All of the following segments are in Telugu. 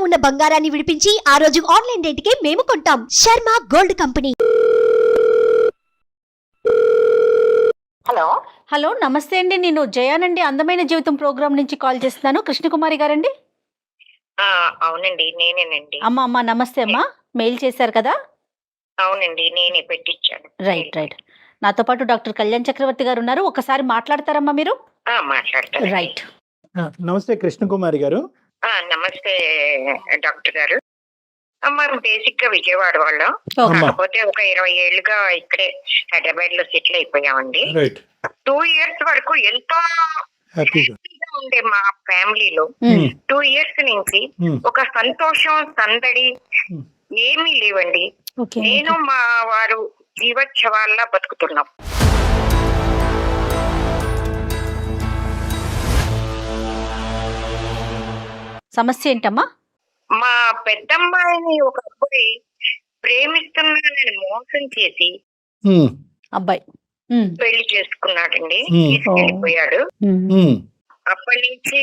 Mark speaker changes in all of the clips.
Speaker 1: ఉన్న బంగారాన్ని విడిపించి ఆ రోజు ఆన్లైన్ రేటుకే మేము కొంటాం. Sharma gold company.
Speaker 2: Hello
Speaker 3: hello నమస్తే అండి, నేను జయానండి అందమైన జీవితం ప్రోగ్రామ్ నుంచి కాల్ చేస్తున్నాను. కృష్ణకుమారి గారండి?
Speaker 2: అవునండి, నేనేనండి.
Speaker 3: అమ్మ నమస్తే అమ్మా, మెయిల్ చేశారు కదా?
Speaker 2: అవునండి, నేనే పెట్టించాను.
Speaker 3: రైట్. నాతో పాటు డాక్టర్ కళ్యాణ్ చక్రవర్తి గారు ఉన్నారు, ఒకసారి మాట్లాడతారమ్మా మీరు?
Speaker 2: మాట్లాడతాను.
Speaker 3: రైట్.
Speaker 4: నమస్తే కృష్ణకుమారి గారు.
Speaker 2: నమస్తే డాక్టర్ గారు. మనం బేసిక్ గా విజయవాడ వాళ్ళం,
Speaker 3: ఓకే.
Speaker 2: కాకపోతే ఒక 20 ఏళ్ళుగా ఇక్కడే హైదరాబాద్ లో సెటిల్ అయిపోయామండి.
Speaker 4: రైట్.
Speaker 2: 2 years వరకు ఎంతో
Speaker 4: హ్యాపీగా
Speaker 2: హ్యాపీగా ఉండే మా ఫ్యామిలీలో 2 years నుంచి ఒక సంతోషం సందడి ఏమీ లేవండి.
Speaker 3: ఓకే.
Speaker 2: నేను మా వారు జీవోత్సవాల్లా బతుకుతున్నాం.
Speaker 3: సమస్య ఏంటమ్మా?
Speaker 2: మా పెద్దమ్మాయిని ఒక అబ్బాయి ప్రేమిస్తున్నానని మోసం చేసి
Speaker 3: అబ్బాయి
Speaker 2: పెళ్లి చేసుకున్నాడండి, తీసుకెళ్ళిపోయాడు. అప్పటి నుంచి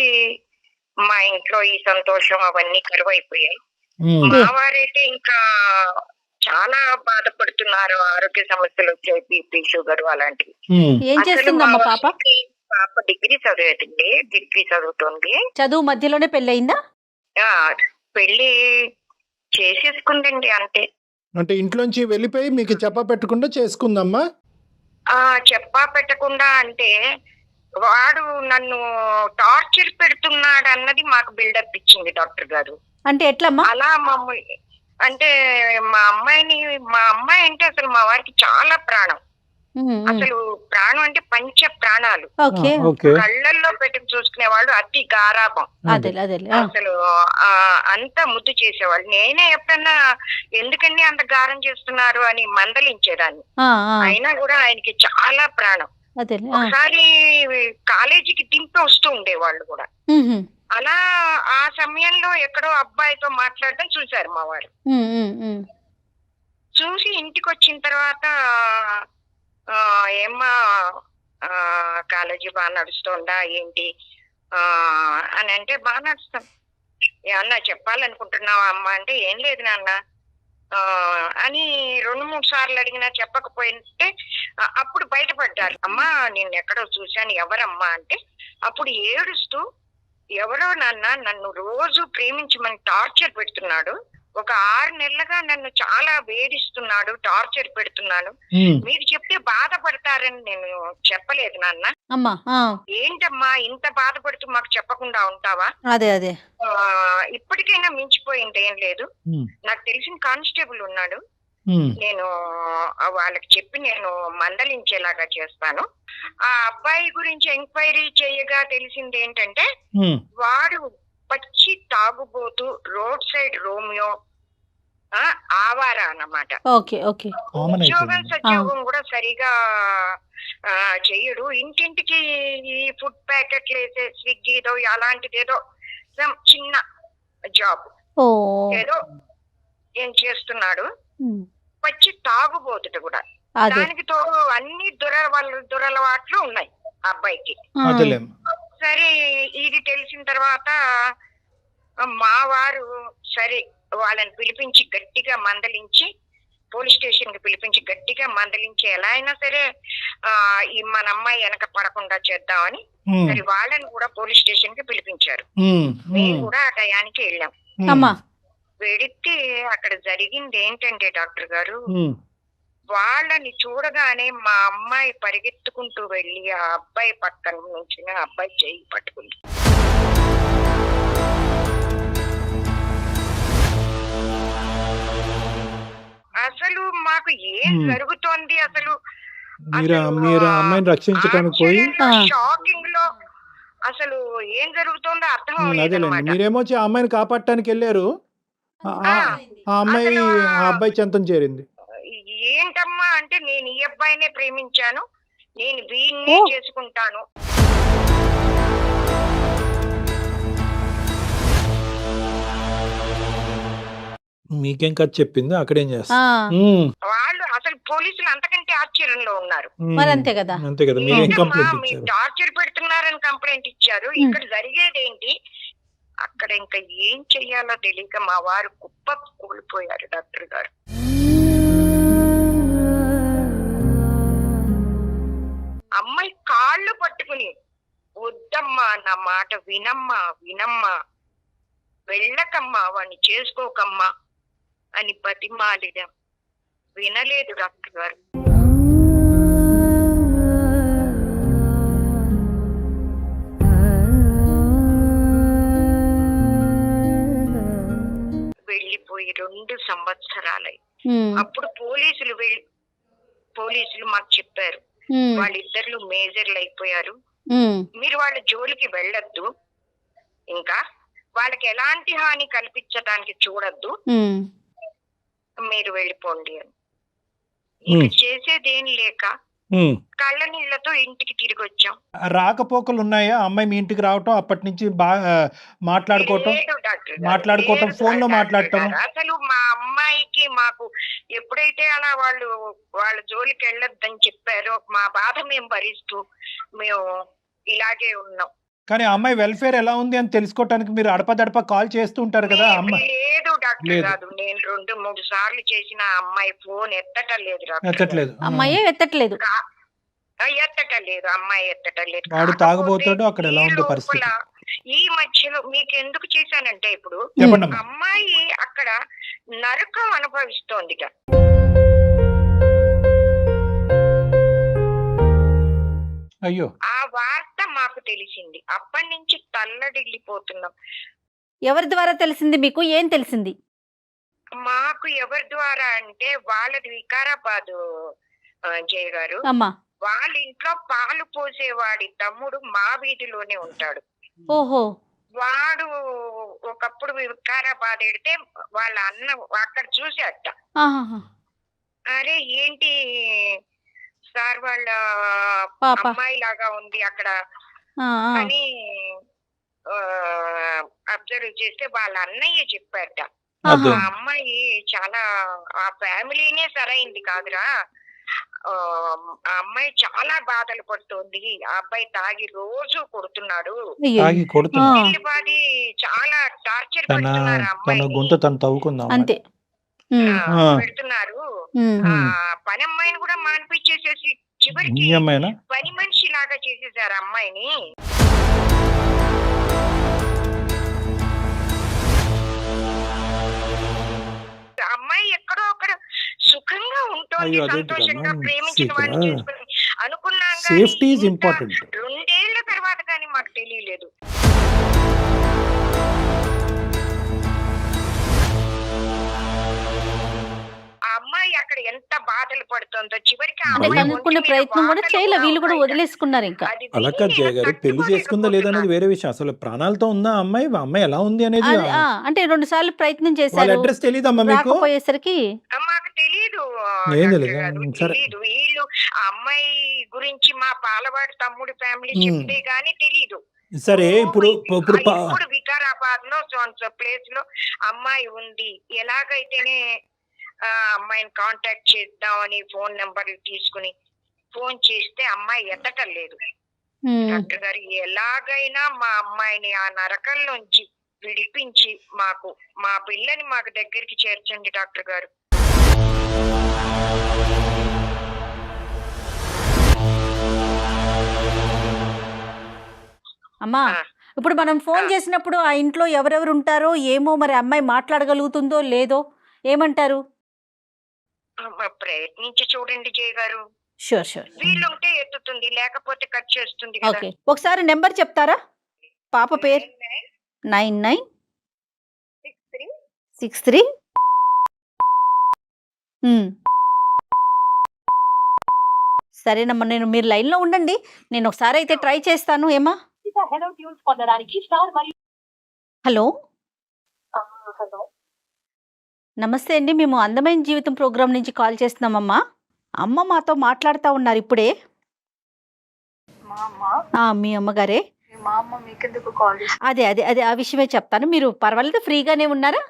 Speaker 2: మా ఇంట్లో ఈ సంతోషం అవన్నీ కరువైపోయాయి. మా వారైతే ఇంకా చాలా బాధపడుతున్నారు, ఆరోగ్య సమస్యలు వచ్చాయి, బీపీ షుగర్ అలాంటివి.
Speaker 3: ఏం చేస్తుందమ్మా పాప?
Speaker 2: పాప డిగ్రీ చదివేదండి, డిగ్రీ చదువుతుంది.
Speaker 3: చదువు మధ్యలోనే పెళ్ళయిందా?
Speaker 2: పెళ్లి చేసేసుకుందండి అంతే.
Speaker 4: అంటే ఇంట్లోంచి వెళ్ళిపోయి మీకు చెప్ప పెట్టకుండా చేసుకుందమ్మా?
Speaker 2: చెప్పా పెట్టకుండా అంటే వాడు నన్ను టార్చర్ పెడుతున్నాడు అన్నది మాకు బిల్డప్ ఇచ్చింది డాక్టర్ గారు.
Speaker 3: అంటే ఎట్లమ్మా?
Speaker 2: అలా మమ్మల్ని అంటే మా అమ్మాయి అంటే అసలు మా వారికి చాలా ప్రాణం. అసలు ప్రాణం అంటే పంచ ప్రాణాలు. కళ్ళల్లో పెట్టుకు చూసుకునేవాళ్ళు, అతి గారాబం. అసలు అంతా ముద్దు చేసేవాళ్ళు. నేనే ఎప్పుడన్నా ఎందుకండి అంత గారం చేస్తున్నారు అని మందలించేదాన్ని, అయినా కూడా ఆయనకి చాలా ప్రాణం. ఒకసారి కాలేజీకి దింపి వస్తూ ఉండేవాళ్ళు కూడా. అలా ఆ సమయంలో ఎక్కడో అబ్బాయితో మాట్లాడడం చూశారు మా వారు. చూసి ఇంటికి వచ్చిన తర్వాత ఏమ్మా కాలేజీ బాగా నడుస్తుందా ఏంటి అని అంటే, బాగా నడుస్తాం. ఏమన్నా చెప్పాలనుకుంటున్నావా అమ్మ అంటే, ఏం లేదు నాన్న అని 2-3 సార్లు అడిగినా చెప్పకపోయింటే అప్పుడు బయటపడ్డారు. అమ్మా నేను ఎక్కడో చూశాను, ఎవరమ్మా అంటే అప్పుడు ఏడుస్తూ, ఎవరో నాన్న నన్ను రోజు ప్రేమించమని టార్చర్ పెడుతున్నాడు, ఒక 6 నెలలుగా నన్ను చాలా వేధిస్తున్నాడు, టార్చర్ పెడుతున్నాను, మీరు చెప్తే బాధపడతారని నేను చెప్పలేదు నాన్న. ఏంటమ్మా ఇంత బాధపడుతూ మాకు చెప్పకుండా ఉంటావా?
Speaker 3: అదే
Speaker 2: ఇప్పటికైనా మించిపోయింది ఏం లేదు. నాకు తెలిసిన కానిస్టేబుల్ ఉన్నాడు, నేను వాళ్ళకి చెప్పి నేను మందలించేలాగా చేస్తాను. ఆ అబ్బాయి గురించి ఎంక్వైరీ చేయగా తెలిసింది ఏంటంటే, వాడు పచ్చి తాగుబోతూ, రోడ్ సైడ్ రోమియో, ఆవారా అన్నమాట. ఉద్యోగం సద్యోగం కూడా సరిగా చెయ్యడు. ఇంటింటికి ఈ ఫుడ్ ప్యాకెట్లు వేసే స్విగ్గీదో అలాంటిదేదో చిన్న జాబ్ ఏదో ఏం చేస్తున్నాడు. పచ్చి తాగుబోతుడు కూడా. దానికి తోడు అన్ని దురలవాట్లు ఉన్నాయి ఆ అబ్బాయికి. సరే ఇది తెలిసిన తర్వాత మా వారు సరే వాళ్ళని పిలిపించి గట్టిగా మందలించి, పోలీస్ స్టేషన్ కి పిలిపించి గట్టిగా మందలించి ఎలా అయినా సరే ఈ మన అమ్మాయి వెనక పడకుండా చేద్దామని సరే వాళ్ళని కూడా పోలీస్ స్టేషన్ కి పిలిపించారు. మేము కూడా ఆ టయానికి వెళ్ళాం. వెడితే అక్కడ జరిగింది ఏంటంటే డాక్టర్ గారు, వాళ్ళని చూడగానే మా అమ్మాయి పరిగెత్తుకుంటూ వెళ్ళి ఆ అబ్బాయి పక్కన నుంచి ఆ అబ్బాయి చెయ్యి పట్టుకుంది. అసలు మాకు ఏం జరుగుతోంది, అసలు
Speaker 4: అమ్మాయిని రక్షించడానికి పోయి
Speaker 2: షాకింగ్ లో అసలు ఏం జరుగుతుందో అర్థం అవ్వలేదు.
Speaker 4: మీరేమో ఆ అమ్మాయిని కాపాడటానికి వెళ్ళారు, ఆ అమ్మాయి ఆ అబ్బాయి చెంతం చేరింది.
Speaker 2: ఏంటమ్మా అంటే, నేను ఈ అబ్బాయినే ప్రేమించాను, నేను వీడినే చేసుకుంటాను.
Speaker 4: మీకేం కథ చెప్పింది, అక్కడేం చేస్తా
Speaker 2: వాళ్ళు అసలు పోలీసులు అంతకంటే ఆశ్చర్యంలో ఉన్నారు.
Speaker 3: అంతే కదా.
Speaker 4: మీరేం కంప్లైంట్ ఇచ్చారు?
Speaker 2: టార్చర్ పెడుతున్నారని కంప్లైంట్ ఇచ్చారు. ఇక్కడ జరిగేది ఏంటి అక్కడ ఇంకా ఏం చెయ్యాలో తెలియక మా వారు కుప్ప కూలిపోయారు డాక్టర్ గారు. అమ్మాయి కాళ్ళు పట్టుకుని, వద్దమ్మా, నా మాట వినమ్మా, వినమ్మా, వెళ్ళకమ్మా, వాడిని చేసుకోకమ్మా అని బతిమాలిడం. వినలేదు డాక్టర్ గారు. వెళ్ళిపోయి 2 సంవత్సరాలై. అప్పుడు పోలీసులు మాకు చెప్పారు, వాళ్ళిద్దరు మేజర్లు అయిపోయారు, మీరు వాళ్ళ జోలికి వెళ్ళొద్దు, ఇంకా వాళ్ళకి ఎలాంటి హాని కల్పించడానికి చూడొద్దు, మీరు వెళ్ళిపోండి అని. ఇక చేసేదేం లేక కళ్ళ నీళ్లతో ఇంటికి తిరిగి వచ్చాం.
Speaker 4: రాకపోకలు ఉన్నాయా అమ్మాయి మీ ఇంటికి రావటం, అప్పటి నుంచి బాగా మాట్లాడుకోవటం,
Speaker 2: లేదు డాక్టర్ గారు,
Speaker 4: మాట్లాడుకోవటం,
Speaker 2: లేదు
Speaker 4: ఫోన్ లో
Speaker 2: డాక్టర్
Speaker 4: మాట్లాడటం?
Speaker 2: గారు. అసలు మా అమ్మాయికి మాకు ఎప్పుడైతే అలా వాళ్ళ జోలికి వెళ్ళొద్దని చెప్పారో మా బాధ మేము భరిస్తూ మేము ఇలాగే ఉన్నాం.
Speaker 4: కానీ అమ్మాయి వెల్ఫేర్ ఎలా ఉంది అని తెలుసుకోవటానికి మీరు అడపదడప కాల్ చేస్తూ ఉంటారు కదా అమ్మాయి?
Speaker 2: లేదు డాక్టర్
Speaker 4: లేదు.
Speaker 2: గారు, నేను 2-3 సార్లు చేసిన అమ్మాయి ఫోన్ ఎత్తటలేదు డాక్టర్ గారు.
Speaker 4: ఎత్తట్లేదు.
Speaker 3: అమ్మాయే ఎత్తట్లేదు.
Speaker 2: ఎత్తటలేదు, అమ్మాయి ఎత్తటలేదు.
Speaker 4: వాడు
Speaker 2: కాకపోతే
Speaker 4: తాగుబోతాడు, అక్కడ ఎలా
Speaker 2: ఈ
Speaker 4: ఉందో
Speaker 2: లోపల
Speaker 4: పరిస్థితి.
Speaker 2: ఈ మధ్యలో మీకు ఎందుకు చేశానంటే, ఇప్పుడు
Speaker 4: చెప్పండి అమ్మా.
Speaker 2: అమ్మాయి అక్కడ నరకం అనుభవిస్తోంది.
Speaker 4: అయ్యో,
Speaker 2: ఆ వార్త మాకు తెలిసింది. అప్పటి నుంచి తల్లడిల్లిపోతున్నాం.
Speaker 3: ఎవరి ద్వారా తెలిసింది మీకు? ఏం తెలిసింది?
Speaker 2: మాకు ఎవరి ద్వారా అంటే, వాళ్ళది వికారాబాద్ జయ గారు.
Speaker 3: అమ్మా.
Speaker 2: వాళ్ళ ఇంట్లో పాలు పోసేవాడి తమ్ముడు మా వీధిలోనే ఉంటాడు.
Speaker 3: ఓహో.
Speaker 2: వాడు ఒకప్పుడు వికారాబాద్ ఎడితే వాళ్ళ అన్న అక్కడ చూసాట.
Speaker 3: ఆహాహా.
Speaker 2: అరే ఏంటి సార్ వాళ్ళ
Speaker 3: పాప.
Speaker 2: అమ్మాయి లాగా ఉంది అక్కడ
Speaker 3: ఆ, ఆ.
Speaker 2: అని అబ్జర్వ్ చేస్తే వాళ్ళ అన్నయ్య చెప్పాట,
Speaker 3: ఆహా.
Speaker 2: ఆ అమ్మాయి చాలా, ఆ ఫ్యామిలీనే సరైంది కాదురా, ఆ అమ్మాయి చాలా బాధలు పడుతోంది, ఆ అబ్బాయి తాగి రోజు కొడుతున్నాడు,
Speaker 3: అయ్యో.
Speaker 4: తాగి కొడుతున్నా.
Speaker 3: ఆ.
Speaker 2: ఇల్లిపాది చాలా టార్చర్
Speaker 4: తన
Speaker 2: పెడుతున్నారు ఆ
Speaker 4: తన
Speaker 2: అమ్మాయిని.
Speaker 4: గొంతు తను తవ్వుకుందాం.
Speaker 3: అంతే.
Speaker 2: ఆ, పెడుతున్నారు. ఆ పని అమ్మాయిని కూడా మానిపించేసేసి చివరికి
Speaker 4: ఈ అమ్మాయినా?
Speaker 2: పని మనిషి లాగా చేసేసారు అమ్మాయిని. అమ్మాయి ఎక్కడో అక్కడ సుఖంగా ఉంటుంది,
Speaker 4: అయ్యో, అదేంటి
Speaker 2: సంతోషంగా
Speaker 4: కన్నా?
Speaker 2: ప్రేమించిన వాడిని
Speaker 4: సీత.
Speaker 2: చేసుకుని అనుకున్నాం.
Speaker 4: Safety is important.
Speaker 2: 2 ఏళ్ల తర్వాత కానీ మాకు తెలియలేదు. ఆ అమ్మాయి అక్కడ ఎంత బాధలు పడుతుందో చివరికి ఆ
Speaker 3: అంటే
Speaker 2: అమ్మాయి
Speaker 3: కనుక్కునే
Speaker 2: ఒంటి మీద
Speaker 3: ప్రయత్నం కూడా
Speaker 2: వాతలు
Speaker 3: చేయలే, వీళ్ళు కూడా
Speaker 2: ఉన్నాయి.
Speaker 3: వదిలేసుకున్నారు ఇంకా.
Speaker 2: అది
Speaker 4: అలా
Speaker 2: విని
Speaker 4: కాదు జయ
Speaker 2: నేను
Speaker 4: గారు, పెళ్లి చేసుకుందా లేదా అనేది
Speaker 2: తట్టుకోలేకపోతున్నాను.
Speaker 4: వేరే విషయం. అసలు ప్రాణాలతో ఉందా అమ్మాయి? అమ్మాయి ఎలా ఉంది అనేది
Speaker 3: అది, అంటే 2 సార్లు ప్రయత్నం
Speaker 4: వాళ్ళ
Speaker 3: చేశారు,
Speaker 4: అడ్రస్ తెలియదమ్మా మీకు?
Speaker 3: రాకపోయేసరికి
Speaker 2: మాకు తెలీదు
Speaker 4: ఏం
Speaker 2: డాక్టర్
Speaker 4: తెలీదా?
Speaker 2: గారు,
Speaker 4: సరే.
Speaker 2: తెలీదు. వీళ్ళు ఆ అమ్మాయి గురించి మా పాలవాడి తమ్ముడు ఫ్యామిలీ
Speaker 4: ఉమ్.
Speaker 2: చెప్తే గానీ తెలీదు.
Speaker 4: సరే, ఇప్పుడు ఇప్పుడు
Speaker 2: ఇప్పుడు వికారాబాద్ లో ప్లేస్ లో అమ్మాయి ఉంది, ఎలాగైతేనే ఆ అమ్మాయిని కాంటాక్ట్ చేద్దామని ఫోన్ నెంబర్లు తీసుకుని ఫోన్ చేస్తే అమ్మాయి ఎత్తటం లేదు. డాక్టర్ గారు, ఎలాగైనా మా అమ్మాయిని ఆ నరకం నుంచి విడిపించి మాకు మా పిల్లని మాకు దగ్గరికి చేర్చండి డాక్టర్ గారు.
Speaker 3: అమ్మా, ఇప్పుడు మనం ఫోన్ చేసినప్పుడు ఆ ఇంట్లో ఎవరెవరు ఉంటారో ఏమో, మరి అమ్మాయి మాట్లాడగలుగుతుందో లేదో ఏమంటారు?
Speaker 2: ప్రయత్నించి చూడండి జయ గారు.
Speaker 3: Sure sure.
Speaker 2: వీళ్ళుంటే ఎత్తుతుంది, లేకపోతే కట్ చేస్తుంది కదా.
Speaker 3: ఓకే, ఒకసారి నెంబర్ చెప్తారా? పాప పేరు 9963. సరేనమ్మా, మీరు లైన్లో ఉండండి, నేను ఒకసారి అయితే ట్రై చేస్తాను. ఏమా? హలో. నమస్తే అండి, మేము అందమైన జీవితం ప్రోగ్రాం నుంచి కాల్ చేస్తున్నామమ్మా. అమ్మ మాతో మాట్లాడుతూ ఉన్నారు ఇప్పుడే. మీ అమ్మగారే. అదే అదే అదే ఆ విషయమే చెప్తాను, మీరు పర్వాలేదు, ఫ్రీగానే ఉన్నారా?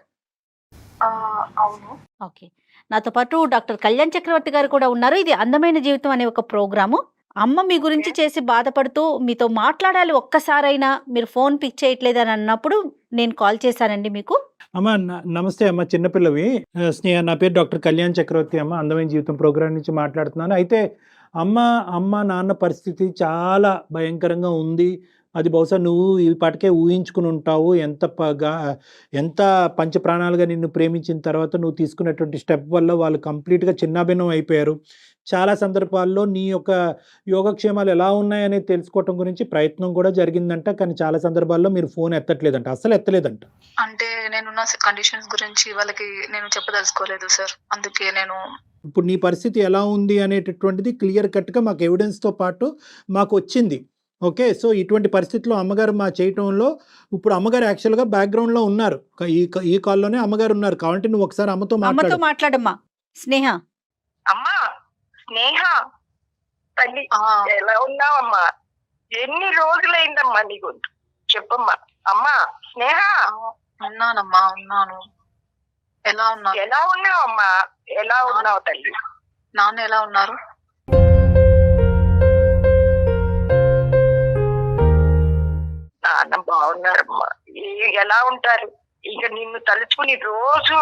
Speaker 5: అవును.
Speaker 3: ఓకే, నాతో పాటు డాక్టర్ కళ్యాణ్ చక్రవర్తి గారు కూడా ఉన్నారు. ఇది అందమైన జీవితం అనే ఒక ప్రోగ్రాము. అమ్మ మీ గురించి చేసి బాధపడుతూ మీతో మాట్లాడాలి ఒక్కసారైనా మీరు ఫోన్ పిక్ చేయట్లేదు అని అన్నప్పుడు నేను కాల్ చేశానండి మీకు.
Speaker 4: అమ్మ నమస్తే అమ్మ, చిన్నపిల్లవి. స్నేహ, నా పేరు డాక్టర్ కళ్యాణ్ చక్రవర్తి అమ్మ, అందమైన జీవితం ప్రోగ్రాం నుంచి మాట్లాడుతున్నాను. అయితే అమ్మ నాన్న పరిస్థితి చాలా భయంకరంగా ఉంది. అది బహుశా నువ్వు ఈ పాటికే ఊహించుకుని ఉంటావు. ఎంత పంచప్రాణాలుగా నిన్ను ప్రేమించిన తర్వాత నువ్వు తీసుకున్నటువంటి స్టెప్ వల్ల వాళ్ళు కంప్లీట్గా చిన్నాభిన్నం అయిపోయారు. చాలా సందర్భాల్లో నీ యొక్క యోగక్షేమాలు ఎలా ఉన్నాయనేది తెలుసుకోవటం గురించి ప్రయత్నం కూడా జరిగిందంట. కానీ చాలా సందర్భాల్లో మీరు ఫోన్ ఎత్తట్లేదంట, అస్సలు ఎత్తలేదంట.
Speaker 5: అంటే నేనున్న కండిషన్స్ గురించి వాళ్ళకి నేను చెప్పదలుచుకోలేదు సార్. అందుకే నేను
Speaker 4: ఇప్పుడు నీ పరిస్థితి ఎలా ఉంది అనేటటువంటిది క్లియర్ కట్గా మాకు ఎవిడెన్స్తో పాటు మాకు వచ్చింది. ఓకే, సో ఇటువంటి పరిస్థితిలో అమ్మగారు మా చేయటంలో ఇప్పుడు అమ్మగారు యాక్చువల్గా బ్యాక్గ్రౌండ్లో ఉన్నారు. ఈ కాల్లోనే అమ్మగారు ఉన్నారు. కావాలంటే నువ్వు ఒకసారి అమ్మతో
Speaker 3: మాట్లాడమ్మా. స్నేహ,
Speaker 2: అమ్మా స్నేహ తల్లి, ఎలా ఉన్నావమ్మా? ఎన్ని రోజులైందమ్మా నీకు? చెప్పమ్మా. అమ్మా స్నేహ.
Speaker 5: ఉన్నానమ్మా, ఉన్నాను. ఎలా ఉన్నా?
Speaker 2: ఎలా ఉన్నావమ్మా? ఎలా ఉన్నావు తల్లి?
Speaker 5: నాన్న ఎలా ఉన్నారు?
Speaker 2: నాన్న బాగున్నారమ్మా. ఎలా ఉంటారు? ఇక నిన్ను తలుచుకుని రోజు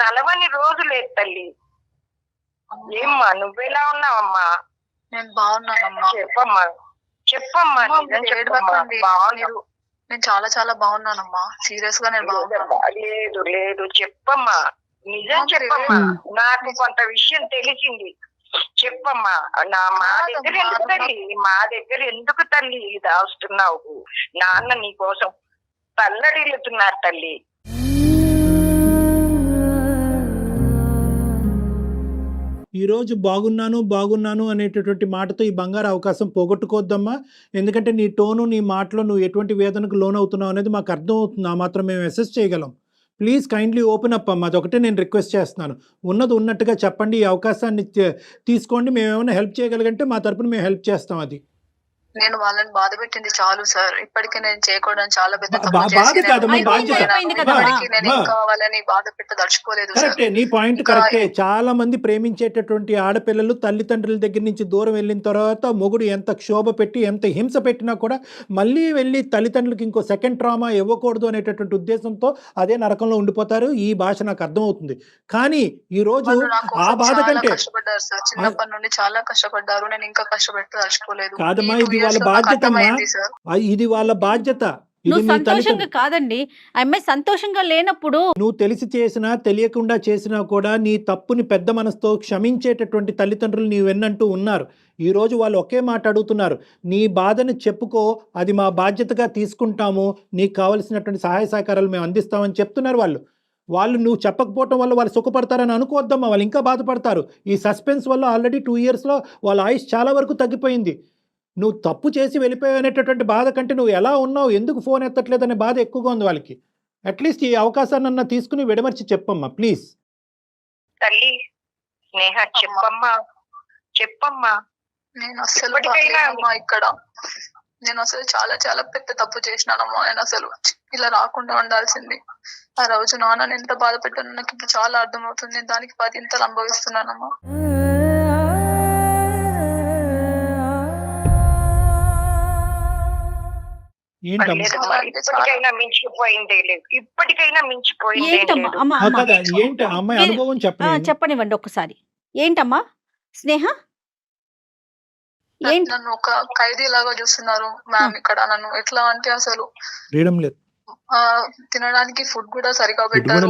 Speaker 2: తలవని రోజు లేదు తల్లి. ఏమ్మా నువ్వెలా ఉన్నావమ్మా?
Speaker 5: నేను బాగున్నానమ్మా.
Speaker 2: చెప్పమ్మా నిజం చెప్పమ్మా. బాగున్నావు?
Speaker 5: నేను చాలా చాలా బాగున్నానమ్మా. సీరియస్ గా నేను బాగున్నాను.
Speaker 2: లేదు చెప్పమ్మా, నిజం చెప్పమ్మా. నాకు కొంత విషయం తెలిసింది, చెప్పమ్మా. మా దగ్గర ఎందుకు తల్లి, మా దగ్గర ఎందుకు తల్లి దాస్తున్నావు? నాన్న నీ కోసం తల్లడిల్లుతున్నారు తల్లి.
Speaker 4: ఈరోజు బాగున్నాను అనేటటువంటి మాటతో ఈ బంగారు అవకాశం పోగొట్టుకోవద్దమ్మా. ఎందుకంటే నీ టోను, నీ మాటలో నువ్వు ఎటువంటి వేదనకు లోనవుతున్నావు అనేది మాకు అర్థం అవుతుంది. ఆ మాత్రం మేము అసెస్ చేయగలం. ప్లీజ్ కైండ్లీ ఓపెన్ అప్ అమ్మా, అదొకటే నేను రిక్వెస్ట్ చేస్తున్నాను. ఉన్నది ఉన్నట్టుగా చెప్పండి. ఈ అవకాశాన్ని తీసుకోండి. మేము ఏమైనా హెల్ప్ చేయగలిగంటే మా తరపున మేము హెల్ప్ చేస్తాం. అది
Speaker 5: నేను వాళ్ళని బాధ పెట్టింది చాలు సార్. ఇప్పటికీ నేను చేయకూడదు చాలా పెద్ద తప్పు
Speaker 4: బాధ
Speaker 5: చేసి
Speaker 4: కాదమ్మా,
Speaker 5: నేను
Speaker 4: బాధ్యత.
Speaker 5: ఇప్పటికీ నేను ఇంకా వాళ్ళని బాధ పెట్టదలుచుకోలేదు సార్.
Speaker 4: కరెక్టే, నీ పాయింట్ కరెక్టే. చాలా మంది ప్రేమించేటటువంటి ఆడపిల్లలు తల్లిదండ్రుల దగ్గర నుంచి దూరం వెళ్ళిన తర్వాత మొగుడు ఎంత క్షోభ పెట్టి ఎంత హింస పెట్టినా కూడా మళ్ళీ వెళ్ళి తల్లిదండ్రులకి ఇంకో సెకండ్ ట్రామా ఇవ్వకూడదు అనేటటువంటి ఉద్దేశంతో అదే నరకంలో ఉండిపోతారు. ఈ భాష నాకు అర్థమవుతుంది. కానీ ఈ రోజు ఆ బాధ కంటే
Speaker 5: కష్టపడ్డారు సార్. చిన్నప్పటి నుండి చాలా కష్టపడ్డారు. నేను ఇంకా కష్టపెట్టదలుచుకోలేదు.
Speaker 4: కాదమ్మా, ఇది వాళ్ళ బాధ్యత. ఇది వాళ్ళ బాధ్యత.
Speaker 3: నువ్వు సంతోషంగా కాదండి, అమ్మాయి సంతోషంగా లేనప్పుడు
Speaker 4: నువ్వు తెలిసి చేసినా తెలియకుండా చేసినా కూడా నీ తప్పుని పెద్ద మనసుతో క్షమించేటటువంటి తల్లిదండ్రులు నీ వెన్నంటూ ఉన్నారు. ఈరోజు వాళ్ళు ఒకే మాట అడుగుతున్నారు, నీ బాధని చెప్పుకో, అది మా బాధ్యతగా తీసుకుంటాము, నీకు కావలసినటువంటి సహాయ సహకారాలు మేము అందిస్తామని చెప్తున్నారు. వాళ్ళు నువ్వు చెప్పకపోవటం వల్ల వాళ్ళు సుఖపడతారని అనుకోవద్దమ్మా, వాళ్ళు ఇంకా బాధపడతారు. ఈ సస్పెన్స్ వల్ల ఆల్రెడీ 2 yearsలో వాళ్ళ ఆయుష్ చాలా వరకు తగ్గిపోయింది. నువ్వు తప్పు చేసి వెళ్ళిపోయావు అనేటటువంటి బాధ కంటే నువ్వు ఎలా ఉన్నావు, ఎందుకు ఫోన్ ఎత్తట్లేదు అనే బాధ ఎక్కువగా ఉంది వాళ్ళకి. అట్లీస్ట్ ఈ అవకాశాన్ని తీసుకుని విడమర్చి చెప్పమ్మా ప్లీజ్.
Speaker 2: తల్లి స్నేహ చెప్పమ్మా.
Speaker 5: నేను అస్సలు బాగలేనమ్మా ఇక్కడ. నేను అసలు చాలా చాలా పెద్ద తప్పు చేసినానమ్మా. నేను అసలు ఇలా రాకుండా ఉండాల్సింది. ఆ రోజు నాన్న ఎంత బాధ పెట్టాను నాకు ఇప్పుడు చాలా అర్థమవుతుంది. నేను దానికి 10 ఇంతలు అనుభవిస్తున్నానమ్మా.
Speaker 2: ఇప్పటికైనా మించిపోయిందే లేదు.
Speaker 4: ఏంటి అమ్మాయి అనుభవం
Speaker 3: చెప్పనివ్వండి ఒక్కసారి. ఏంటమ్మా స్నేహ?
Speaker 5: నన్ను ఒక ఖైదీ లాగా చూస్తున్నారు మ్యామ్ ఇక్కడ. నన్ను ఎట్లా అంటే అసలు తినడానికి ఫుడ్ కూడా సరిగా పెట్టారు,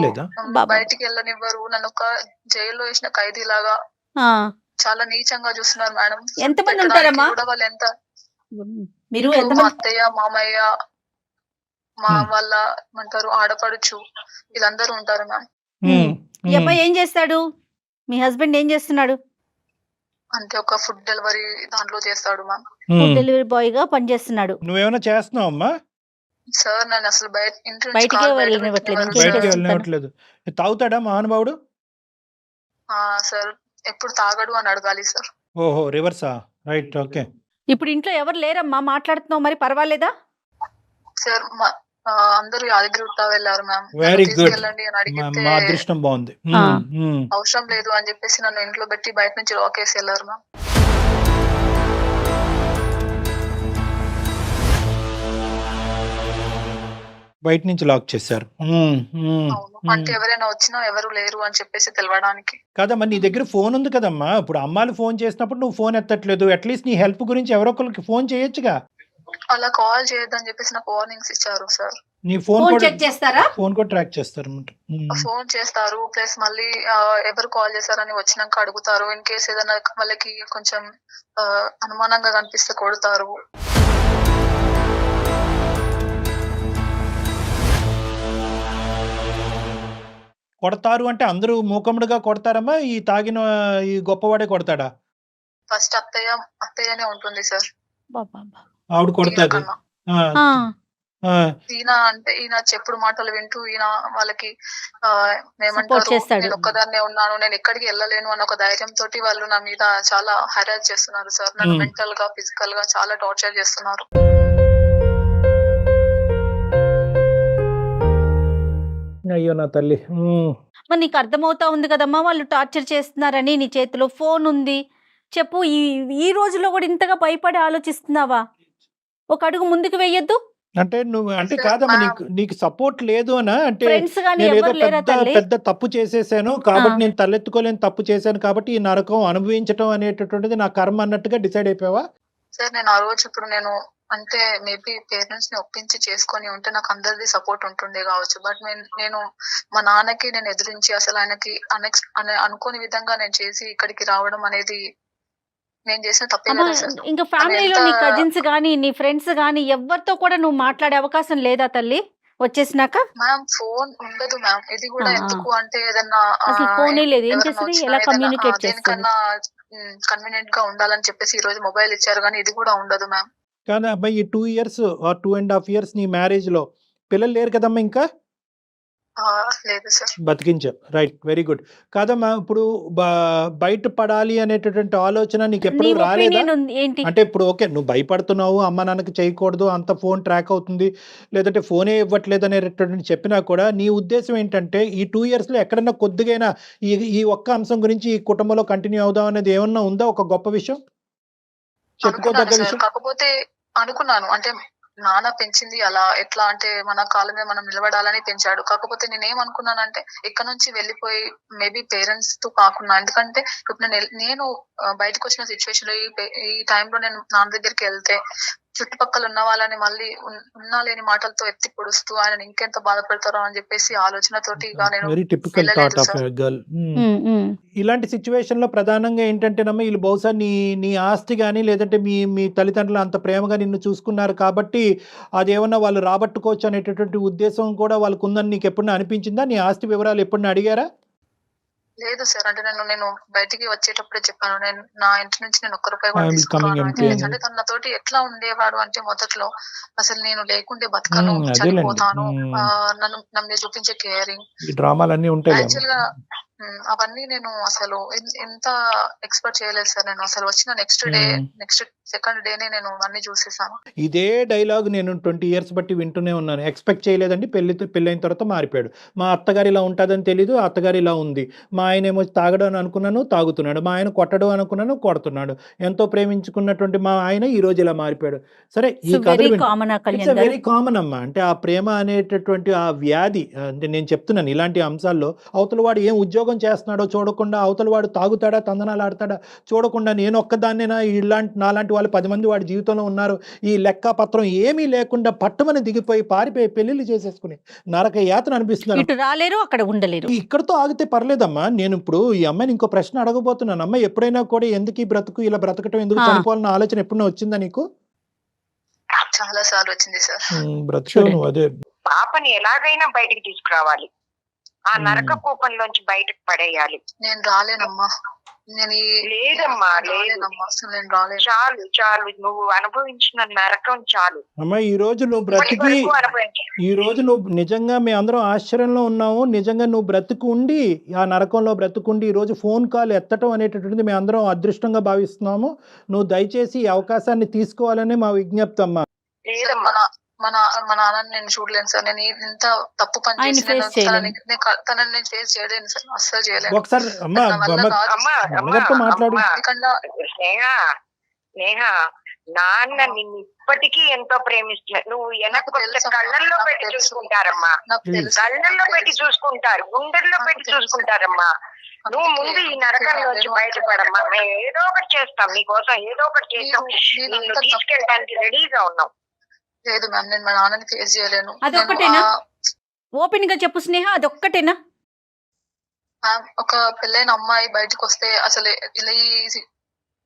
Speaker 5: బయటికి వెళ్ళనివ్వరు. నన్ను ఒక జైల్లో వేసిన ఖైదీ లాగా చాలా నీచంగా చూస్తున్నారు మేడం.
Speaker 3: ఎంతమంది ఉంటారమ్మా?
Speaker 5: వాళ్ళు ఎంత
Speaker 3: మీరు
Speaker 5: మా అత్తయ్య, మామయ్య, మా వాళ్ళ ఏమంటారు ఆడపడుచు, వీళ్ళందరూ ఉంటారు మ్యామ్.
Speaker 3: ఈ అబ్బాయి ఏం చేస్తాడు? మీ హస్బెండ్ ఏం చేస్తున్నాడు?
Speaker 5: అంటే ఒక ఫుడ్ డెలివరీ దాంట్లో చేస్తాడు మ్యామ్.
Speaker 3: ఫుడ్ డెలివరీ బాయ్ గా పనిచేస్తున్నాడు.
Speaker 4: నువ్వేమైనా చేస్తున్నావు అమ్మా?
Speaker 5: సార్ నన్ను అసలు
Speaker 3: బయటికే వెళ్ళనివ్వట్లేదు.
Speaker 4: తాగుతాడా మహానుభావుడు?
Speaker 5: సార్ ఎప్పుడు తాగడు అని అడగాలి సార్.
Speaker 4: ఓహో, రివర్సా? Right, okay.
Speaker 3: ఇప్పుడు ఇంట్లో ఎవరు లేరమ్మా, మాట్లాడుతున్నావు మరి పర్వాలేదా?
Speaker 5: సార్ అందరూ యాదగిరి గుట్ట వెళ్ళారు మ్యామ్.
Speaker 4: వెరీ గుడ్,
Speaker 5: వెళ్ళండి అని అడిగితే
Speaker 4: మా అదృష్టం బాగుంది.
Speaker 5: అవసరం లేదు అని చెప్పేసి నన్ను ఇంట్లో పెట్టి బయట నుంచి లాక్ వేసి వెళ్ళారు మ్యామ్.
Speaker 4: బయట నుంచి లాక్ చేశారు.
Speaker 5: అవును. అంటే ఎవరైనా వచ్చినా ఎవరు లేరు అని చెప్పేసి తెలవడానికి.
Speaker 4: కదమ్మా, నీ దగ్గర ఫోన్ ఉంది కదమ్మా. ఇప్పుడు అమ్మాలు ఫోన్ చేసినప్పుడు నువ్వు ఫోన్ ఎత్తట్లేదు. అట్లీస్ట్ నీ హెల్ప్ గురించి ఎవరో ఒకరికి ఫోన్ చేయొచ్చుగా.
Speaker 5: అలా కాల్ చేయొద్దని చెప్పేసి నాకు వార్నింగ్స్ ఇచ్చారు సార్.
Speaker 4: నీ ఫోన్
Speaker 3: ఫోన్
Speaker 4: కూడా
Speaker 3: చెక్ చేస్తారా?
Speaker 4: ఫోన్ కూడా ట్రాక్ చేస్తారు అన్నమాట.
Speaker 5: ఫోన్ చేస్తారు, ప్లస్ మళ్ళీ ఎవరు కాల్ చేశారని వచ్చినాక అడుగుతారు. ఇన్ కేస్ ఏదైనా వాళ్ళకి కొంచెం అనుమానంగా కనిపిస్తే కొడతారు.
Speaker 4: కొడతారు అంటే అందరూ మూకముడుగా కొడతారమ్మా? ఈ తాగిన ఈ గొప్పవాడే కొడతాడా?
Speaker 5: ఫస్ట్ అత్తయ్యనే ఉంటుంది సార్.
Speaker 3: బాబా.
Speaker 4: ఆవిడ కొడతాది.
Speaker 5: కన్నా.
Speaker 4: ఆ, ఆ,
Speaker 5: ఈయన చెప్పుడు మాటలు వింటూ ఈయన వాళ్ళకి
Speaker 3: సపోర్ట్
Speaker 5: ఏమంటారు,
Speaker 3: చేస్తాడు.
Speaker 5: నేను ఒక్కదాన్నే ఉన్నాను, నేను ఎక్కడికి వెళ్ళలేను అన్న ఒక ధైర్యం తోటి వాళ్ళు నా మీద చాలా హెరాస్ చేస్తున్నారు సార్. నన్ను మెంటల్ గా ఫిజికల్ గా చాలా టార్చర్ చేస్తున్నారు.
Speaker 4: అయ్యో నా తల్లి.
Speaker 3: మరి నీకు అర్థమవుతా ఉంది కదమ్మా వాళ్ళు టార్చర్ చేస్తున్నారని. నీ చేతిలో ఫోన్ ఉంది. చెప్పు, ఈ రోజులో కూడా ఇంతగా భయపడి ఆలోచిస్తున్నావా? ఒక అడుగు ముందుకు వెయ్యొద్దు.
Speaker 4: అంటే నువ్వు అంటే కాదమ్మా, నీకు సపోర్ట్ లేదు అనా? అంటే
Speaker 3: ఫ్రెండ్స్ గానీ
Speaker 4: నేను ఏదో
Speaker 3: ఎవరు లేరా తల్లి?
Speaker 4: పెద్ద తప్పు చేసేసాను కాబట్టి నేను తలెత్తుకోలేని తప్పు చేశాను కాబట్టి ఈ నరకం అనుభవించడం అనేటటువంటిది నా కర్మ అన్నట్టుగా డిసైడ్ అయిపోయావా?
Speaker 5: సార్ నేను ఆ రోజు ఇప్పుడు నేను అంటే మేబీ పేరెంట్స్ ని ఒప్పించి చేసుకొని ఉంటే నాకు అందరిది సపోర్ట్ ఉంటుండే కావచ్చు. బట్ నేను మా నాన్నకి నేను ఎదురించి అసలు ఆయనకి అనుకోని విధంగా నేను చేసి ఇక్కడికి రావడం అనేది నేను చేసిన తప్పే
Speaker 3: అమ్మా,
Speaker 5: కదా సార్.
Speaker 3: ఇంకా ఫ్యామిలీలో నీ కజిన్స్ గానీ నీ ఫ్రెండ్స్ గానీ ఎవరితో కూడా నువ్వు మాట్లాడే అవకాశం లేదా తల్లి వచ్చేసినాక?
Speaker 5: మ్యామ్ ఫోన్ ఉండదు మ్యామ్. ఇది కూడా ఎందుకు అంటే ఏదన్నా
Speaker 3: అసలు ఫోనే లేదు. ఏం
Speaker 5: ఎవరైనా
Speaker 3: చేస్తుంది?
Speaker 5: వచ్చినా
Speaker 3: ఎలా
Speaker 5: ఏదైనా
Speaker 3: కమ్యూనికేట్ చేస్తుంది?
Speaker 5: దేనికన్నా కన్వీనియంట్ గా ఉండాలని చెప్పేసి ఈ రోజు మొబైల్ ఇచ్చారు, కానీ ఇది కూడా ఉండదు మ్యామ్.
Speaker 4: కానీ అబ్బాయి ఈ 2 years ఆర్ 2.5 years నీ మ్యారేజ్ లో పిల్లలు లేరు కదమ్మా ఇంకా?
Speaker 5: లేదు సార్.
Speaker 4: బతికించావు. Right, very good. కాదమ్మా, ఇప్పుడు బయట పడాలి అనేటటువంటి ఆలోచన నీకు ఎప్పుడు
Speaker 3: నీ
Speaker 4: రాలేదా?
Speaker 3: ఒపీనియన్ ఏంటి?
Speaker 4: అంటే ఇప్పుడు ఓకే, నువ్వు భయపడుతున్నావు, అమ్మ నాన్నకి చేయకూడదు, అంత ఫోన్ ట్రాక్ అవుతుంది, లేదంటే ఫోనే ఇవ్వట్లేదు అనేటటువంటి చెప్పినా కూడా నీ ఉద్దేశం ఏంటంటే ఈ 2 years లో ఎక్కడన్నా కొద్దిగైనా ఈ ఒక్క అంశం గురించి ఈ కుటుంబంలో కంటిన్యూ అవుదాం అనేది ఏమన్నా ఉందా? ఒక గొప్ప విషయం చెప్పుకోదగ్గ విషయం?
Speaker 5: కాకపోతే అనుకున్నాను అంటే నాన్న పెంచింది అలా ఎట్లా అంటే మన కాళ్ళ మీద మనం నిలబడాలని పెంచాడు. కాకపోతే నేనేమనుకున్నానంటే ఇక్కడ నుంచి వెళ్ళిపోయి మేబీ పేరెంట్స్ తో కాకుండా, ఎందుకంటే ఇప్పుడు నేను బయటకు వచ్చిన సిచ్యువేషన్ లో ఈ టైంలో నేను నాన్న దగ్గరికి వెళ్తే చుట్టుపక్కల ఉన్న వాళ్ళని మళ్ళీ ఉన్నా లేని మాటలతో ఎత్తి పొడుస్తూ ఆయన ఇంకెంత బాధపడతారో అని చెప్పేసి ఆలోచనతోటి ఇక నేను
Speaker 4: very typical thought of a girl. ఇలాంటి సిచ్యువేషన్ లో ప్రధానంగా ఏంటంటేనమ్మా, వీళ్ళు బహుశా నీ ఆస్తి కానీ లేదంటే మీ తల్లిదండ్రులు అంత ప్రేమగా నిన్ను చూసుకున్నారు కాబట్టి అదేమన్నా వాళ్ళు రాబట్టుకోవచ్చు అనేటటువంటి ఉద్దేశం కూడా వాళ్ళకు ఉందని నీకు ఎప్పుడైనా అనిపించిందా? నీ ఆస్తి వివరాలు ఎప్పుడైనా అడిగారా?
Speaker 5: లేదు సార్. అంటే నేను బయటికి వచ్చేటప్పుడే చెప్పాను, నేను నా ఇంటి నుంచి నేను ఒక్క రూపాయి కూడా
Speaker 4: I am
Speaker 5: తీసుకున్నాను
Speaker 4: coming empty అని.
Speaker 5: అంటే తన నాతోటి ఎట్లా ఉండేవాడు అంటే మొదట్లో అసలు నేను లేకుంటే బతకను,
Speaker 4: అదేలేండి.
Speaker 5: చనిపోతాను, నన్ను మీద చూపించే కేరింగ్
Speaker 4: ఈ డ్రామాలన్నీ ఉంటాయి
Speaker 5: యాక్చువల్ గా అవన్నీ నేను అసలు ఎంత ఎక్స్పెక్ట్ చేయలేదు సార్. నేను అసలు వచ్చిన నెక్స్ట్ సెకండ్ డేనే నేను అన్ని చూసేసాను.
Speaker 4: ఇదే డైలాగ్ నేను 20 years బట్టి వింటూనే ఉన్నాను. ఎక్స్పెక్ట్ చేయలేదండి, పెళ్ళైన తర్వాత మారిపోయాడు. మా అత్తగారు ఇలా ఉంటుందని తెలీదు, అత్తగారు ఇలా ఉంది. మా ఆయన ఏమో తాగడం అని అనుకున్నాను, తాగుతున్నాడు. మా ఆయన కొట్టడం అనుకున్నాను, కొడుతున్నాడు. ఎంతో ప్రేమించుకున్నటువంటి మా ఆయన ఈ రోజు ఇలా మారిపోయాడు. సరే, ఈ కథ వెరీ కామన్ అమ్మా. అంటే ఆ ప్రేమ అనేటటువంటి ఆ వ్యాధి, అంటే నేను చెప్తున్నాను ఇలాంటి అంశాల్లో అవతల వాడు ఏం ఉద్యోగం చేస్తున్నాడో చూడకుండా, అవతల వాడు తాగుతాడా తందనాలు ఆడతాడా చూడకుండా, నేను ఒక్కదాన్నేనా నాలాంటి వాళ్ళు 10 మంది వాడి జీవితంలో ఉన్నారు, ఈ లెక్క పత్రం ఏమీ లేకుండా పట్టుమని దిగిపోయి పారిపోయి పెళ్లిళ్ళు చేసేసుకుని నరక యాతన అనిపిస్తుంది.
Speaker 3: ఇటు రాలేరు, అక్కడ ఉండలేరు.
Speaker 4: ఇక్కడతో ఆగితే పర్లేదమ్మా. నేను ఇప్పుడు ఈ అమ్మాయిని ఇంకో ప్రశ్న అడగబోతున్నాను. అమ్మాయి ఎప్పుడైనా కూడా ఎందుకు ఈ బ్రతుకు, ఇలా బ్రతకటం ఎందుకు, చనిపోవాలన్న ఆలోచన ఎప్పుడైనా వచ్చిందా నీకు?
Speaker 5: చాలా సార్లు వచ్చింది సార్.
Speaker 4: బ్రతుకు అదే
Speaker 2: పాపని ఎలాగైనా బయటికి తీసుకురావాలి, ఆ నరక కూపంలోంచి బయటకు పడేయాలి.
Speaker 5: నేను రాలేనమ్మా.
Speaker 2: లేదమ్మా,
Speaker 5: అసలు నేను రాలేను.
Speaker 2: చాలు నువ్వు అనుభవించిన నరకం చాలు.
Speaker 4: అమ్మా, ఈ రోజు నువ్వు బ్రతికి, ఈ రోజు నువ్వు నిజంగా మేము అందరం ఆశ్చర్యంలో ఉన్నాము. నిజంగా నువ్వు బ్రతుకుండి, ఆ నరకంలో బ్రతుకుండి ఈ రోజు ఫోన్ కాల్ ఎత్తటం అనేటటువంటిది మేము అందరం అదృష్టంగా భావిస్తున్నాము. నువ్వు దయచేసి ఈ అవకాశాన్ని తీసుకోవాలని మా విజ్ఞప్తి అమ్మా.
Speaker 5: మా నాన్నని నేను చూడలేను సార్. నేను ఇంత తప్పు పని చేసి తనని నేను ఫేస్ చేయలేను సార్, అస్సలు చేయలేను.
Speaker 4: ఒకసారి మాట్లాడు.
Speaker 2: నేహ, నాన్న నిన్ను ఇప్పటికీ ఎంతో ప్రేమిస్తున్నారు. నువ్వు
Speaker 5: నాకు
Speaker 2: వెనక్కి
Speaker 5: తెలుసమ్మా,
Speaker 2: కళ్ళల్లో
Speaker 5: నాకు
Speaker 2: పెట్టి
Speaker 5: తెలుసు.
Speaker 2: చూసుకుంటారమ్మా,
Speaker 5: నాకు తెలుసు.
Speaker 2: కళ్ళల్లో పెట్టి చూసుకుంటారు, గుండెల్లో
Speaker 5: నాకు
Speaker 2: పెట్టి
Speaker 5: తెలుసు.
Speaker 2: చూసుకుంటారమ్మా. నువ్వు
Speaker 5: అందుకే-
Speaker 2: ముందు ఈ నరకం నుంచి
Speaker 5: అందుకే
Speaker 2: బయటపడమ్మా. మేము ఏదో ఒకటి చేస్తాం నీకోసం, ఏదో ఒకటి చేస్తాం.
Speaker 5: నేను
Speaker 2: నిన్ను
Speaker 5: అంత తప్పు-
Speaker 2: తీసుకెళ్ళడానికి రెడీగా ఉన్నాం.
Speaker 5: లేదు మ్యామ్, నేను మా నాన్నని ఫేస్ చేయలేను.
Speaker 3: అదొక్కటేనా? ఓపెన్ గా చెప్పు స్నేహ, అదొక్కటేనా?
Speaker 5: మ్యామ్, ఒక పెళ్ళైన అమ్మాయి బయటకు వస్తే అసలు ఇలా ఈ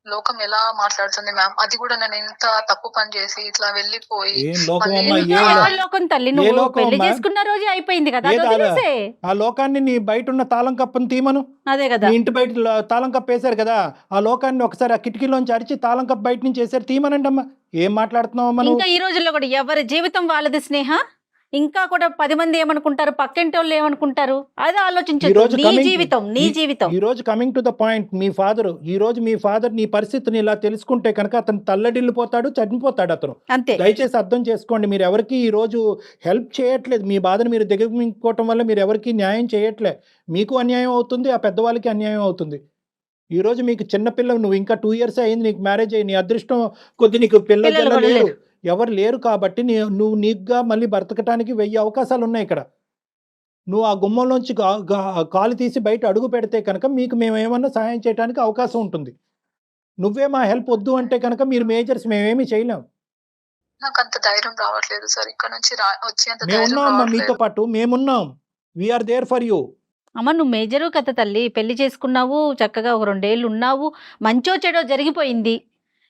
Speaker 5: లోకం ఎలా మాట్లాడుతుంది మ్యామ్? అది కూడా నేను ఎంత తప్పు పని చేసి ఇట్లా వెళ్ళిపోయి
Speaker 4: ఏం లోకం
Speaker 5: మళ్ళీ
Speaker 4: అమ్మా,
Speaker 3: ఇంకా
Speaker 4: ఏ
Speaker 3: ఎవరి లోకం తల్లి, నువ్వు
Speaker 4: లోకం
Speaker 3: పెళ్లి
Speaker 4: అమ్మా?
Speaker 3: చేసుకున్న రోజే అయిపోయింది కదా,
Speaker 4: ఏ
Speaker 3: అది
Speaker 4: తాళ?
Speaker 3: వదిలేసే.
Speaker 4: ఆ లోకాన్ని నీ బయట ఉన్న తాళం కప్పని తీమను.
Speaker 3: అదే కదా.
Speaker 4: మీ ఇంటి బయట తాళం కప్పు వేశారు కదా, ఆ లోకాన్ని ఒకసారి ఆ కిటికీలోంచి అరిచి తాళం కప్పు బయట నుంచి వేసారు, తీమనండి అమ్మా. ఏం మాట్లాడుతున్నావు అమ్మా నువ్వు?
Speaker 3: ఇంకా ఈ రోజుల్లో కూడా ఎవరి జీవితం వాళ్ళది స్నేహ. ఇంకా కూడా 10 మంది ఏమనుకుంటారు, పక్కింటి వాళ్ళు ఏమనుకుంటారు, అది
Speaker 4: ఈ
Speaker 3: ఆలోచించదు.
Speaker 4: రోజు
Speaker 3: నీ
Speaker 4: coming-
Speaker 3: జీవితం నీ
Speaker 4: ఈ-
Speaker 3: జీవితం.
Speaker 4: ఈ రోజు coming to the point, me father నీ పరిస్థితిని ఇలా తెలుసుకుంటే కనుక అతను తల్లడిల్లిపోతాడు, చనిపోతాడు అతను.
Speaker 3: అంతే.
Speaker 4: దయచేసి అర్థం చేసుకోండి. మీరు ఎవరికి ఈ రోజు హెల్ప్ చేయట్లేదు. మీ బాధను మీరు దిగమించుకోవటం వల్ల మీరు ఎవరికి న్యాయం చేయట్లే. మీకు అన్యాయం అవుతుంది, ఆ పెద్దవాళ్ళకి అన్యాయం అవుతుంది. ఈ రోజు మీకు చిన్నపిల్ల, నువ్వు ఇంకా 2 years అయింది నీకు మ్యారేజ్ అయ్యి, నీ అదృష్టం కొద్ది నీకు
Speaker 3: పిల్లలు
Speaker 4: పిల్లలు
Speaker 3: కూడా
Speaker 4: లేరు,
Speaker 3: లేరు.
Speaker 4: ఎవరు లేరు కాబట్టి నువ్వు నీకుగా మళ్ళీ బ్రతకటానికి 1000 అవకాశాలు ఉన్నాయి ఇక్కడ. నువ్వు ఆ గుమ్మంలోంచి కాలు తీసి బయట అడుగు పెడితే కనుక మీకు మేము ఏమన్నా సహాయం చేయడానికి అవకాశం ఉంటుంది. నువ్వే మా హెల్ప్ వద్దు అంటే కనుక మీరు మేజర్స్ మేమేమీ చేయలేం.
Speaker 5: నాకు అంత ధైర్యం రావట్లేదు సార్. ఇక్కడ నుంచి వచ్చేంత ధైర్యం
Speaker 4: మేమున్నాం అమ్మా, మీతో
Speaker 5: రావట్లేదు.
Speaker 4: పాటు మేమున్నాం. We are there for you.
Speaker 3: అమ్మ నువ్వు మేజరు కథ తల్లి, పెళ్లి చేసుకున్నావు, చక్కగా ఒక 2 ఏళ్ళు ఉన్నావు, మంచో చెడో జరిగిపోయింది.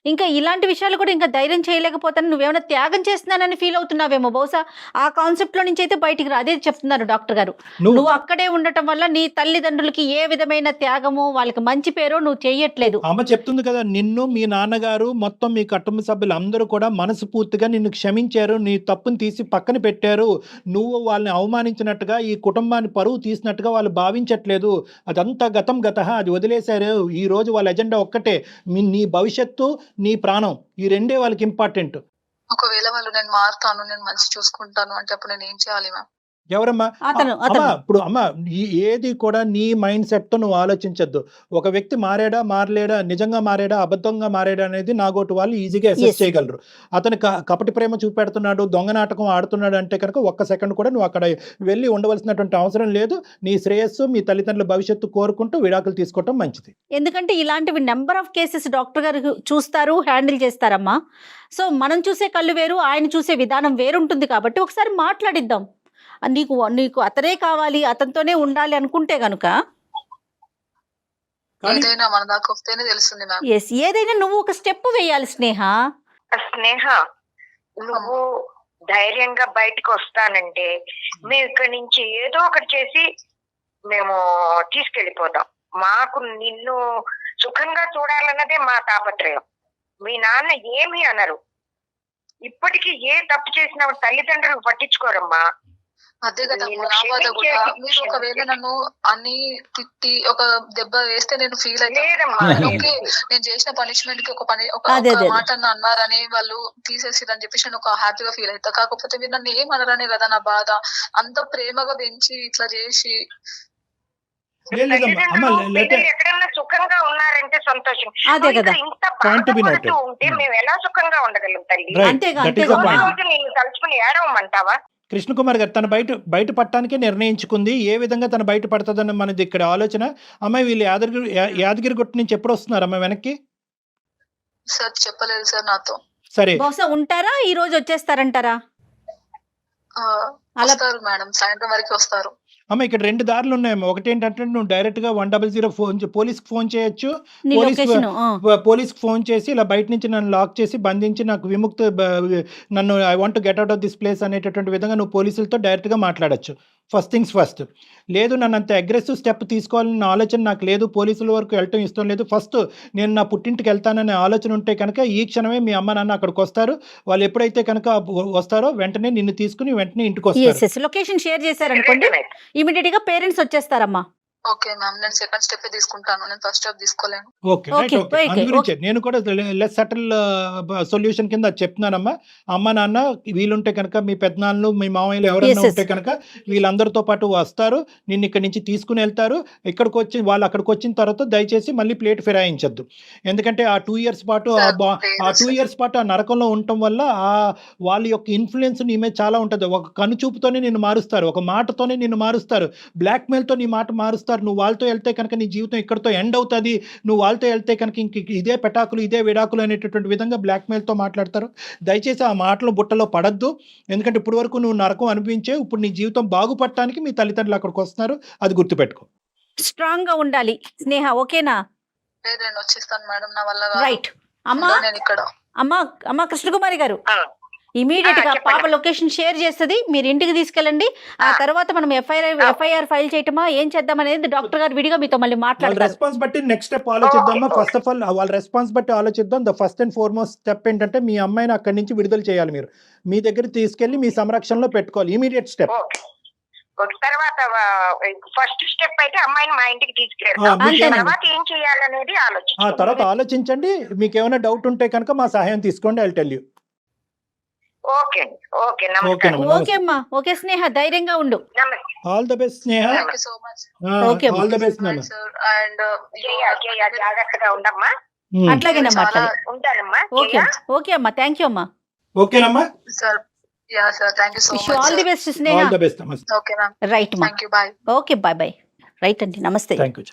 Speaker 3: ఇంకా ఇలాంటి విషయాలు కూడా ఇంకా ధైర్యం చేయలేకపోతాను, నువ్వేమైనా త్యాగం చేస్తున్నానని ఫీల్ అవుతున్నావేమో. బహుశా ఆ కాన్సెప్ట్లో నుంచి అయితే బయటికి రా. అదే చెప్తున్నారు డాక్టర్ గారు. నువ్వు అక్కడే ఉండటం వల్ల నీ తల్లిదండ్రులకి ఏ విధమైన త్యాగమో, వాళ్ళకి మంచి పేరో నువ్వు చెయ్యట్లేదు.
Speaker 4: అమ్మ చెప్తుంది కదా, నిన్ను మీ నాన్నగారు మొత్తం మీ కుటుంబ సభ్యులు అందరూ కూడా మనస్ఫూర్తిగా నిన్ను క్షమించారు, నీ తప్పుని తీసి పక్కన పెట్టారు. నువ్వు వాళ్ళని అవమానించినట్టుగా, ఈ కుటుంబాన్ని పరువు తీసినట్టుగా వాళ్ళు భావించట్లేదు. అదంతా గతం గతః, అది వదిలేశారు. ఈ రోజు వాళ్ళ ఎజెండా ఒక్కటే, నీ భవిష్యత్తు, నీ ప్రాణం, ఈ రెండే వాళ్ళకి ఇంపార్టెంట్.
Speaker 5: ఒకవేళ వాళ్ళు నేను మారుతాను, నేను మంచి చూసుకుంటాను అంటే అప్పుడు నేను ఏం చేయాలి మ్యామ్?
Speaker 4: ఎవరమ్మా?
Speaker 3: అతను
Speaker 4: ఇప్పుడు ఏది కూడా నీ మైండ్ సెట్ తో నువ్వు ఆలోచించద్దు. ఒక వ్యక్తి మారాడా మారలేడా, నిజంగా మారాడా అబద్ధంగా మారాడా అనేది నాగోటి వాళ్ళు ఈజీగా అసెస్ చేయగలరు. అతను కపటి ప్రేమ చూపెడుతున్నాడు, దొంగ నాటకం ఆడుతున్నాడు అంటే కనుక ఒక్క సెకండ్ కూడా నువ్వు అక్కడ వెళ్ళి ఉండవలసినటువంటి అవసరం లేదు. నీ శ్రేయస్సు, మీ తల్లిదండ్రుల భవిష్యత్తు కోరుకుంటూ విడాకులు తీసుకోవటం మంచిది.
Speaker 3: ఎందుకంటే ఇలాంటివి నెంబర్ ఆఫ్ కేసెస్ డాక్టర్ గారు చూస్తారు, హ్యాండిల్ చేస్తారమ్మా. సో మనం చూసే కళ్ళు వేరు, ఆయన చూసే విధానం వేరుంటుంది. కాబట్టి ఒకసారి మాట్లాడిద్దాం. నీకు అతనే కావాలి, అతనితోనే ఉండాలి అనుకుంటే గనుక
Speaker 5: ఏదైనా మన దాకా వస్తేనే తెలుస్తుంది మ్యామ్.
Speaker 3: ఎస్, ఏదైనా నువ్వు ఒక స్టెప్ వేయాలి స్నేహ.
Speaker 2: స్నేహ, నువ్వు ధైర్యంగా బయటకు వస్తానంటే మేము ఇక్కడి నుంచి ఏదో ఒకటి చేసి మేము తీసుకెళ్ళిపోతాం. మాకు నిన్ను సుఖంగా చూడాలన్నదే మా తాపత్రయం. మీ నాన్న ఏమీ అనరు. ఇప్పటికీ ఏ తప్పు చేసినా తల్లిదండ్రులు పట్టించుకోరమ్మా.
Speaker 5: అదే కదా
Speaker 2: నేను
Speaker 5: నా బాధ కూడా.
Speaker 2: క్షమించేసి-
Speaker 5: మీరు ఒకవేళ నన్ను అన్ని తిట్టి ఒక దెబ్బ వేస్తే నేను ఫీల్
Speaker 2: లేదమ్మా,
Speaker 5: అవుతాను.
Speaker 2: లేదు.
Speaker 5: ఓకే, నేను చేసిన పనిష్మెంట్ కి ఒక
Speaker 3: అదే, అదే.
Speaker 5: మాట అన్నారని వాళ్ళు తీసేసిరని చెప్పేసి నేను ఒక హ్యాపీగా ఫీల్ అవుతా. కాకపోతే మీరు నన్ను ఏమనరనే కదా నా బాధ. అంత ప్రేమగా పెంచి ఇట్లా చేసి
Speaker 2: పిల్లలు ఎక్కడైనా సుఖంగా ఉన్నారంటే సంతోషం.
Speaker 3: అదే కదా.
Speaker 2: ఇంత
Speaker 4: Point to be
Speaker 2: బాధపడుతూ
Speaker 4: noted.
Speaker 2: ఉంటే మేము ఎలా సుఖంగా ఉండగలం తల్లి?
Speaker 4: Right.
Speaker 3: అంతేగా,
Speaker 4: That is
Speaker 3: అంతేగా.
Speaker 4: the point.
Speaker 2: రోజు నిన్ను తలుచుకుని ఏడవమంటావా?
Speaker 4: కృష్ణకుమార్ గారు తన బయట పట్టడానికే నిర్ణయించుకుంది. ఏ విధంగా తన బయట పడుతుందని మనది ఇక్కడ ఆలోచన. అమ్మాయి వీళ్ళు యాదగిరిగుట్ట నుంచి ఎప్పుడు వస్తున్నారు అమ్మాయి వెనక్కి?
Speaker 5: సార్ చెప్పలేదు సార్ నాతో.
Speaker 4: సరే,
Speaker 3: బహుశా ఉంటారా, ఈ రోజు వచ్చేస్తారంటారా? అలా-
Speaker 5: వస్తారు మేడం, సాయంత్రం వరకు వస్తారు.
Speaker 4: అమ్మ ఇక్కడ 2 దారులు ఉన్నాయమ్మా. ఒకటి ఏంటంటే నువ్వు డైరెక్ట్ గా 100 పోలీస్కి ఫోన్ చేయొచ్చు.
Speaker 3: నీ లొకేషన్
Speaker 4: పోలీస్కి ఫోన్ చేసి ఇలా బయట నుంచి నన్ను లాక్ చేసి బంధించి నాకు నన్ను I want to get out of this place అనేటటువంటి విధంగా నువ్వు పోలీసులతో డైరెక్ట్గా మాట్లాడచ్చు. First things first. లేదు, నన్ను అంత అగ్రెసివ్ స్టెప్ తీసుకోవాలన్న ఆలోచన నాకు లేదు, పోలీసుల వరకు వెళ్ళటం ఇష్టం లేదు, ఫస్ట్ నేను నా పుట్టింటికి వెళ్తాననే ఆలోచన ఉంటే కనుక ఈ క్షణమే మీ అమ్మ నాన్న అక్కడికి వస్తారు. వాళ్ళు ఎప్పుడైతే కనుక వస్తారో వెంటనే నిన్ను తీసుకుని వెంటనే ఇంటికి వస్తారు.
Speaker 3: లొకేషన్ షేర్ చేశారనుకోండి, ఇమీడియట్ గా పేరెంట్స్ వచ్చేస్తారమ్మా.
Speaker 5: ఓకే మ్యామ్, నేను సెకండ్ స్టెప్ తీసుకుంటాను, నేను ఫస్ట్ స్టెప్ తీసుకోలేను.
Speaker 4: Okay right.
Speaker 3: Okay,
Speaker 4: okay
Speaker 3: okay,
Speaker 4: అందు గురించే నేను కూడా లెస్ సటిల్ సొల్యూషన్ కింద చెప్తున్నానమ్మా. అమ్మ నాన్న వీలుంటే కనుక మీ పెద్దనాన్నలు మీ మామయ్యలు ఎవరైనా
Speaker 3: Yes, yes.
Speaker 4: ఉంటే కనుక వీళ్ళందరితో పాటు వస్తారు, నిన్ను ఇక్కడి నుంచి తీసుకుని వెళ్తారు. వాళ్ళు అక్కడికి వచ్చిన తర్వాత దయచేసి మళ్ళీ ప్లేట్ ఫిరాయించద్దు. ఎందుకంటే ఆ 2 years పాటు ఆ 2 years పాటు ఆ నరకంలో ఉండటం వల్ల ఆ వాళ్ళ యొక్క ఇన్ఫ్లుయెన్స్ నీ మీద చాలా ఉంటుంది. ఒక కనుచూపుతోనే నిన్ను మారుస్తారు, ఒక మాటతోనే నిన్ను మారుస్తారు, బ్లాక్మెయిల్తో నీ మాట మారుస్తారు. నువ్వు వాళ్ళతో వెళ్తే కనుక నీ జీవితం ఇక్కడితో ఎండ్ అవుతుంది, నువ్వు వాళ్ళతో వెళ్తే కనుక ఇంక ఇదే పెటాకులు ఇదే విడాకులు అనేటటువంటి విధంగా బ్లాక్మెయిల్తో మాట్లాడతారు. దయచేసి ఆ మాటలు బుట్టలో పడద్దు. ఎందుకంటే ఇప్పుడు వరకు నువ్వు నరకం అనిపించే, ఇప్పుడు నీ జీవితం బాగుపడటానికి మీ తల్లిదండ్రులు అక్కడికి వస్తున్నారు, అది గుర్తుపెట్టుకో.
Speaker 3: స్ట్రాంగ్ గా ఉండాలి స్నేహ, ఓకేనా?
Speaker 5: లేదు, నేను వచ్చేస్తాను మేడం, నా వల్ల కాదు.
Speaker 3: రైట్ అమ్మా.
Speaker 5: నేను ఇక్కడ
Speaker 3: అమ్మా కృష్ణకుమారి గారు,
Speaker 2: ఆ,
Speaker 3: ఇమీడియట్ గా
Speaker 2: చెప్పండి.
Speaker 3: పాప లొకేషన్ షేర్ చేస్తుంది, మీరు ఇంటికి తీసుకెళ్ళండి. ఆ తర్వాత మనం ఎఫ్ఐఆర్ ఫైల్ చేయటమా ఏం చేద్దాం అనేది డాక్టర్ గారు విడిగా మీతో మళ్ళీ
Speaker 4: వాళ్ళ
Speaker 3: మాట్లాడతారు.
Speaker 4: రెస్పాన్స్ బట్టి నెక్స్ట్ స్టెప్ ఆలోచిద్దామా.
Speaker 2: Okay,
Speaker 4: ఫస్ట్ ఆఫ్ ఆల్ వాళ్ళ రెస్పాన్స్ బట్టి ఆలోచిద్దాం. The first and foremost step ఏంటంటే మీ అమ్మాయిని అక్కడి నుంచి విడుదల చేయాలి. మీరు మీ దగ్గర తీసుకెళ్లి మీ సంరక్షణలో పెట్టుకోవాలి. Immediate step.
Speaker 2: ఓకే. ఓకే. తర్వాత ఫస్ట్ స్టెప్ అయితే అమ్మాయిని మా ఇంటికి
Speaker 4: ఆ,
Speaker 2: తీసుకెళ్తాం.
Speaker 4: మీకు
Speaker 3: అంతేనండి.
Speaker 2: తర్వాత ఏం చేయాలనేది
Speaker 4: ఆ
Speaker 2: ఆలోచించాం.
Speaker 4: తర్వాత ఆలోచించండి. మీకు ఏమైనా డౌట్ ఉంటే కనుక మా సహాయం తీసుకోండి. I tell you.
Speaker 2: ఓకే అండి. ఓకే,
Speaker 4: ఓకే
Speaker 2: నమస్కారం.
Speaker 4: నమ్మా.
Speaker 3: ఓకే అమ్మా, ఓకే స్నేహ, ధైర్యంగా ఉండు.
Speaker 2: నమస్తే.
Speaker 4: All the best Sneha.
Speaker 5: Thank you so much
Speaker 3: Okay,
Speaker 4: all the best నాన్న.
Speaker 5: సార్. అండ్
Speaker 2: జయ జాగ్రత్తగా ఉండమ్మా.
Speaker 3: అట్లాగేనమ్మా, అట్లాగే.
Speaker 2: ఉంటానమ్మా.
Speaker 3: ఓకే
Speaker 2: జయ.
Speaker 3: ఓకే అమ్మా, థ్యాంక్ యూ అమ్మా.
Speaker 4: ఓకేనమ్మా.
Speaker 5: Sir, yeah sir, thank you so
Speaker 3: wish all the
Speaker 5: much.
Speaker 3: Best Sneha.
Speaker 4: All the best అమ్మా.
Speaker 5: ఓకే మ్యామ్,
Speaker 3: రైట్ అమ్మా,
Speaker 5: thank you, bye.
Speaker 3: Okay bye bye. Right అండి, నమస్తే.
Speaker 4: Thank you.